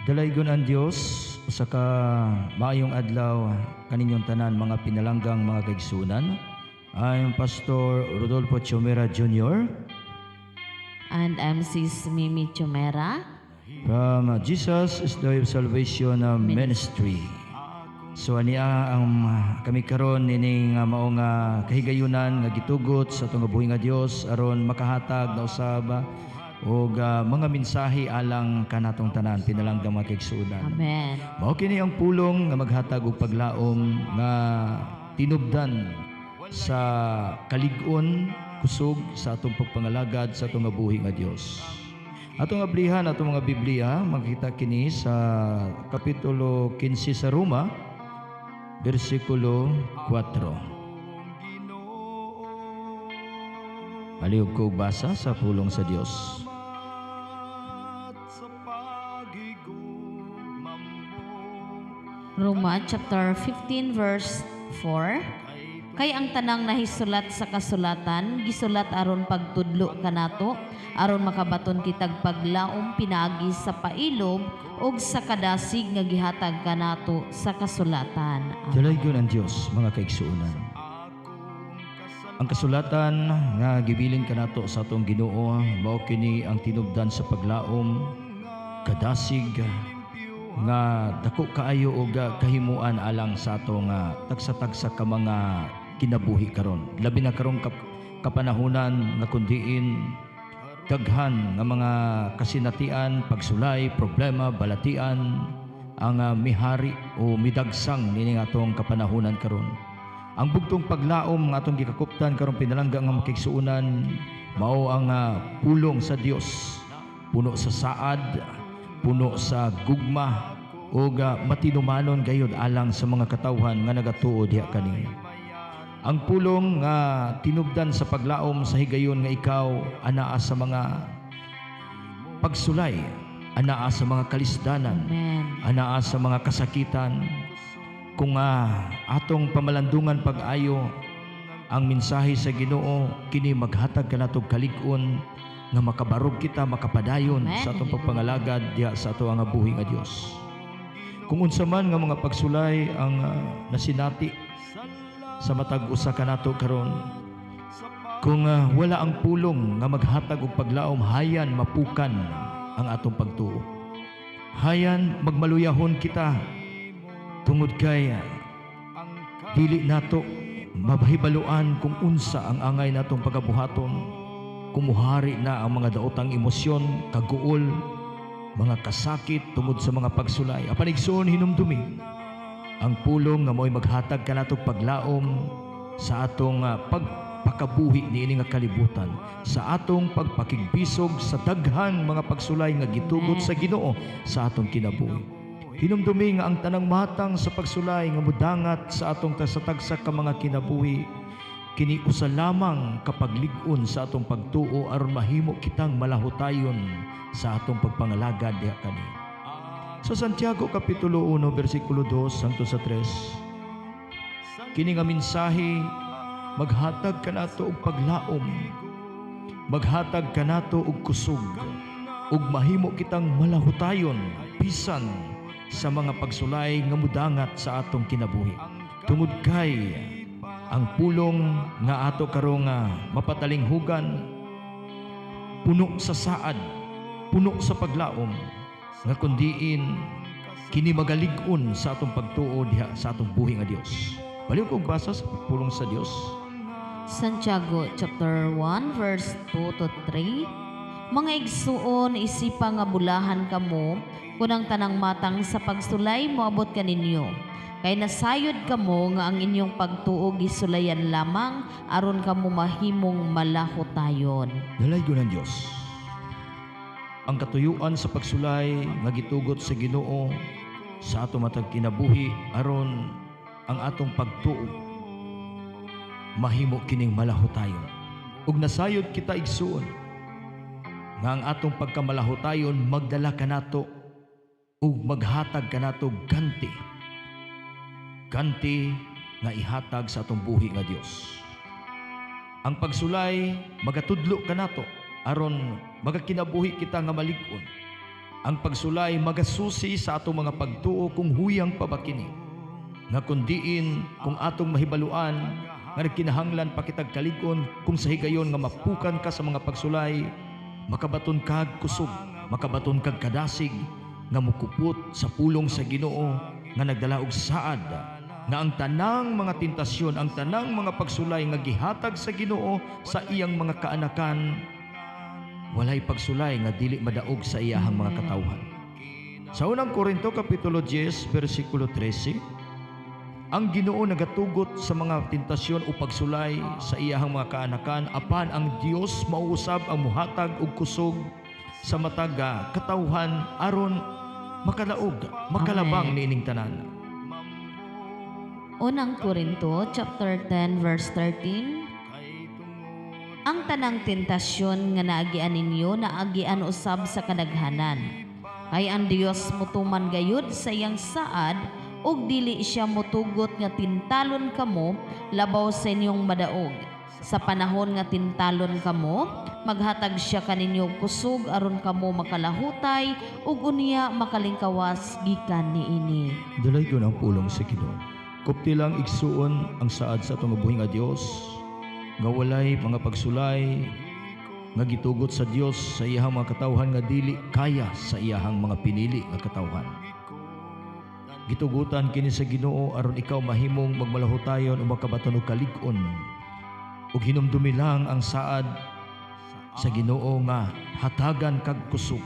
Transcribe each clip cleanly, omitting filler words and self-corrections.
Dalaygon ang Dios sa ka maayong adlaw kaninyong tanan mga pinalanggang mga kaigsunan. I'm Pastor Rodolfo Chomera Jr. And I'm Sis Mimi Chumera. from Jesus is the Way of Salvation Ministry. So aniya ang kami karon nining mao nga kahigayunan nga gitugot sa atong buhi nga Dios aron makahatag na usab og mga mensahe alang kanatong tanan pinalanggang mga kaigsunan. Amen. Mao kini ang pulong nga maghatag og paglaom nga tinubdan sa kalig-on kusog sa atong pagpangalagad sa atong buhi nga Dios. Atong ablihan atong mga Biblia makita kini sa kapitulo 15 sa Roma bersikulo 4. Palihog ko basa sa pulong sa Dios. Roma chapter 15 verse 4. Kay ang tanang nahisulat sa kasulatan gisulat aron pagtudlo kanato aron makabaton kitag paglaom pinaagi sa pailog ug sa kadasig nga gihatag kanato sa kasulatan. Dalaygon ang Dios mga kaigsuonan. Ang kasulatan nga gibilin kanato sa atong Ginoo mao kini ang tinubdan sa paglaom kadasig nga dako kaayo og kahimuan alang sa ato nga tagsa-tagsa ka mga kinabuhi karon. Labi na karong kapanahunan nga kundiin daghan nga mga kasinatian, pagsulay, problema, balatian ang mihari o midagsang nini atong kapanahunan karon. Ang bugtong paglaom nga atong gikakuptan karon pinalanggang nga makigsuunan mao ang pulong sa Dios. Puno sa saad, puno sa gugma ug matinumanon gayud alang sa mga katawhan nga nagatuo diha kani. Ang pulong nga tinubdan sa paglaom sa higayon nga ikaw anaa sa mga pagsulay, anaa sa mga kalisdanan, Amen. anaa sa mga kasakitan. Kung atong pamalandungan pag-ayo ang mensahe sa Ginoo kini maghatag kanatog kalig-on nga makabarog kita makapadayon Amen. sa atong pagpangalagad diha sa ato nga buhi nga Dios. Kung unsa man nga mga pagsulay ang nasinati sa matag usa kanato karon, kung wala ang pulong nga maghatag og paglaom hayan mapukan ang atong pagtuo. Hayan magmaluyahon kita tungod kay dili nato mabahibaluan kung unsa ang angay natong pagabuhaton. Kumuhari na ang mga daotang emosyon, kaguol, mga kasakit tungod sa mga pagsulay. Apan igsoon hinumdumi ang pulong nga mo'y maghatag kanatong paglaom sa atong pagpakabuhi niini nga kalibutan, sa atong pagpakigbisog sa daghang mga pagsulay nga gitugot sa Ginoo sa atong kinabuhi. Hinumdumi nga ang tanang matang sa pagsulay nga mudangat sa atong tasatagsa ka mga kinabuhi kini usa lamang kapag lig-on sa atong pagtuo aron mahimo kitang malahutayon sa atong pagpangalagad diha kani. Sa Santiago kapitulo 1 bersikulo 2 hangtod sa 3, kini nga mensahe maghatag kanato og paglaom, maghatag kanato og kusog, ug mahimo kitang malahutayon bisan sa mga pagsulay nga mudangat sa atong kinabuhi. Tungod kay ang pulong nga ato karong mapatalinghugan puno sa saad, puno sa paglaom nga kundiin kini magalig-on sa atong pagtuo diha sa atong buhi nga Dios. Baliw kog basa sa pulong sa Dios. Santiago chapter 1 verse 2 to 3. Mga igsuon isipa nga bulahan kamo kunang tanang matang sa pagsulay moabot kaninyo. Kay nasayod kamo nga ang inyong pagtuo gisulayan lamang aron kamo mahimong malahotayon. Dalaygon ang Dios. Ang katuyuan sa pagsulay nga gitugot sa Ginoo sa atong matag kinabuhi aron ang atong pagtuo mahimo kining malahotayon. Ug nasayod kita igsuon nga ang atong pagkamalahotayon magdala kanato ug maghatag kanato ganti nga ihatag sa atong buhi nga Dios. Ang pagsulay magatudlo kanato aron magakinabuhi kita nga malig-on. Ang pagsulay magasusi sa atong mga pagtuo kung huyang pabakini. Nga kundiin kung atong mahibaluan nga nagkinahanglan pakitag kalig-on kung sa higayon nga mapukan ka sa mga pagsulay, makabaton kag kusog, makabaton kag kadasig nga mukupot sa pulong sa Ginoo nga nagdala og saad, nga ang tanang mga tentasyon, ang tanang mga pagsulay nga gihatag sa Ginoo sa iyang mga kaanakan, walay pagsulay nga dili madaog sa iyahang mga katawhan. Sa unang Korinto kapitulo 10 bersikulo 13, ang Ginoo nagatugot sa mga tentasyon o pagsulay sa iyahang mga kaanakan, apan ang Dios mauusab ang muhatag og kusog sa matag katawhan aron makalaog, makalabang niining tanan. Unang Korinto chapter 10 verse 13. Ang tanang tentasyon nga naagian ninyo naagian usab sa kadaghanan. Kay ang Dios mutuman gayud sa iyang saad ug dili siya motugot nga tintalon kamo labaw sa inyong madaog. Sa panahon nga tintalon kamo, maghatag siya kaninyo og kusog aron kamo makalahutay ug unya makalingkawas gikan niini. Dalay ko ang pulong sa Ginoo. Kupti lang igsuon ang saad sa atong buhing nga Dios, nga walay mga pagsulay nga gitugot sa Dios sa iyahang mga katawhan nga dili kaya sa iyahang mga pinili nga katawhan. Gitugutan kini sa Ginoo aron ikaw mahimong magmalahutayon o makabaton og kalig-on ug hinumdumi lang ang saad sa Ginoo nga hatagan kag kusog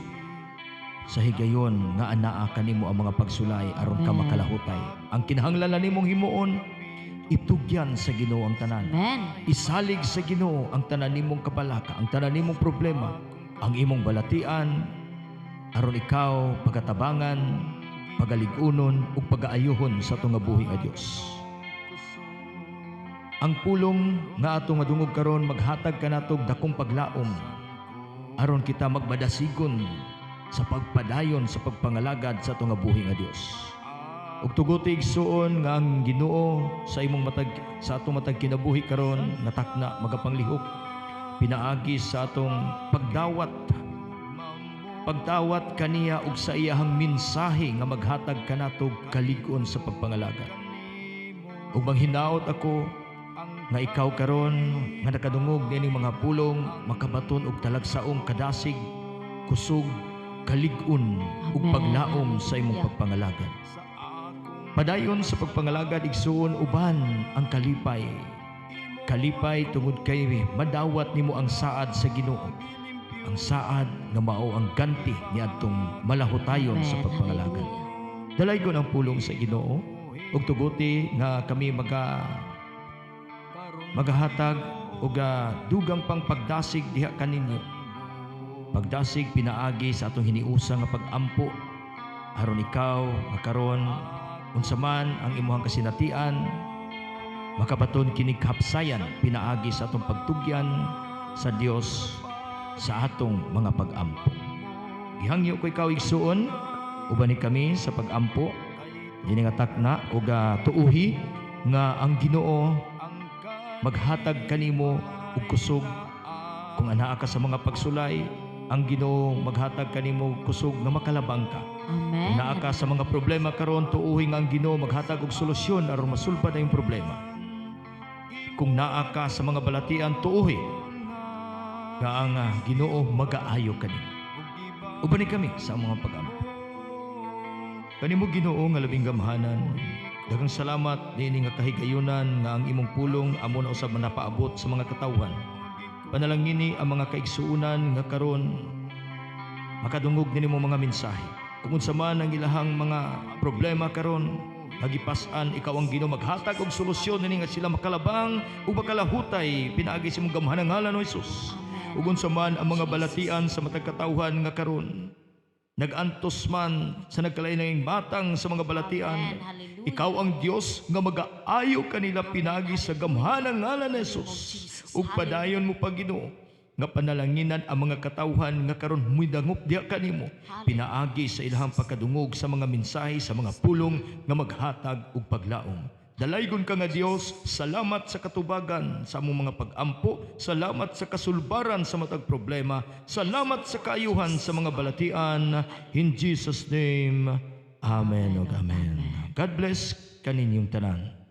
sa higayon nga anaa kanimo ang mga pagsulay aron ka makalahutay. Ang kinahanglan nimong himuon, itugyan sa Ginoo ang tanan. Amen. Isalig sa Ginoo ang tanan nimong kabalaka, ang tanan nimong problema, ang imong balatian aron ikaw pagatabangan, pagalig-unon ug pagaayuhon sa atong buhi nga Dios. Ang pulong nga atong adungog karon maghatag kanatog dakong paglaom aron kita magmadasigon sa pagpadayon sa pagpangalagad sa atong buhi nga Dios. Ug tugutig suon nga ang Ginoo sa imong matag sa atong matag kinabuhi karon natakna magapanglihok pinaagi sa atong pagdawat kaniya ug sa iyahang mensahe nga maghatag kanatog kalig-on sa pagpangalagad. Ug manghinaot ako nga ikaw karon nga nakadungog nining mga pulong makabaton og talagsaong kadasig, kusog, kalig-on ug paglaom sa imong pagpangalagad. Padayon sa pagpangalagad igsuon uban ang kalipay. Kalipay tungod kay madawat nimo ang saad sa Ginoo. Ang saad nga mao ang ganti niadtong malahutayon sa pagpangalagad. Dalaygon ang pulong sa Ginoo ug tuguti nga kami magahatag og dugang pang pagdasig diha kaninyo. Pagdasig pinaagi sa atong hiniusa nga pag-ampo aron ikaw makaron unsa man ang imong kasinatian makabaton kining kahapsayan pinaagi sa atong pagtugyan sa Dios sa atong mga pag-ampo. Gihangyo ko ikaw igsuon uban ni kami sa pag-ampo dinhi nga takna ug tuuhi nga ang Ginoo maghatag kanimo og kusog kung anaa ka sa mga pagsulay. Ang Ginoo maghatag kanimo og kusog nga makalabang ka. Amen. Kung naa ka sa mga problema karon tuuhi nga ang Ginoo maghatag og solusyon aron masulbad ang problema. Kung naa ka sa mga balatian tuuhi nga ang Ginoo mag-aayo kanimo. Uban ni kami sa mga pag-ampo. Kanimo Ginoo nga labing gamhanan. Daghang salamat niini nga kahigayunan nga ang imong pulong amo na usab manapaabot sa mga katawhan. Panalangini ang mga kaigsuunan nga karon makadungog nimo mga mensahe. Kung unsa man ang ilahang mga problema karon, magipas-an ikaw ang Ginoo maghatag og solusyon nini nga sila makalabang ug makalahutay pinaagi sa imong gamhanang ngalan o Hesus. Ug unsa man ang mga balatian sa matag katawhan nga karon, nagantos man sa nagkalainahing matang sa mga balatian, ikaw ang Dios nga mag-aayo kanila pinagi sa gamhanang ngalan ni Jesus. Ug padayon mo pa Ginoo nga panalanginan ang mga katawhan nga karon midangop diha kanimo pinaagi sa ilahang pagkadungog sa mga mensahe sa mga pulong nga maghatag og paglaom. Dalaygon ka nga Dios, salamat sa katubagan sa among mga pag-ampo, salamat sa kasulbaran sa matag problema, salamat sa kaayuhan sa mga balatian. In Jesus' name, Amen ug Amen. God bless kaninyong tanan.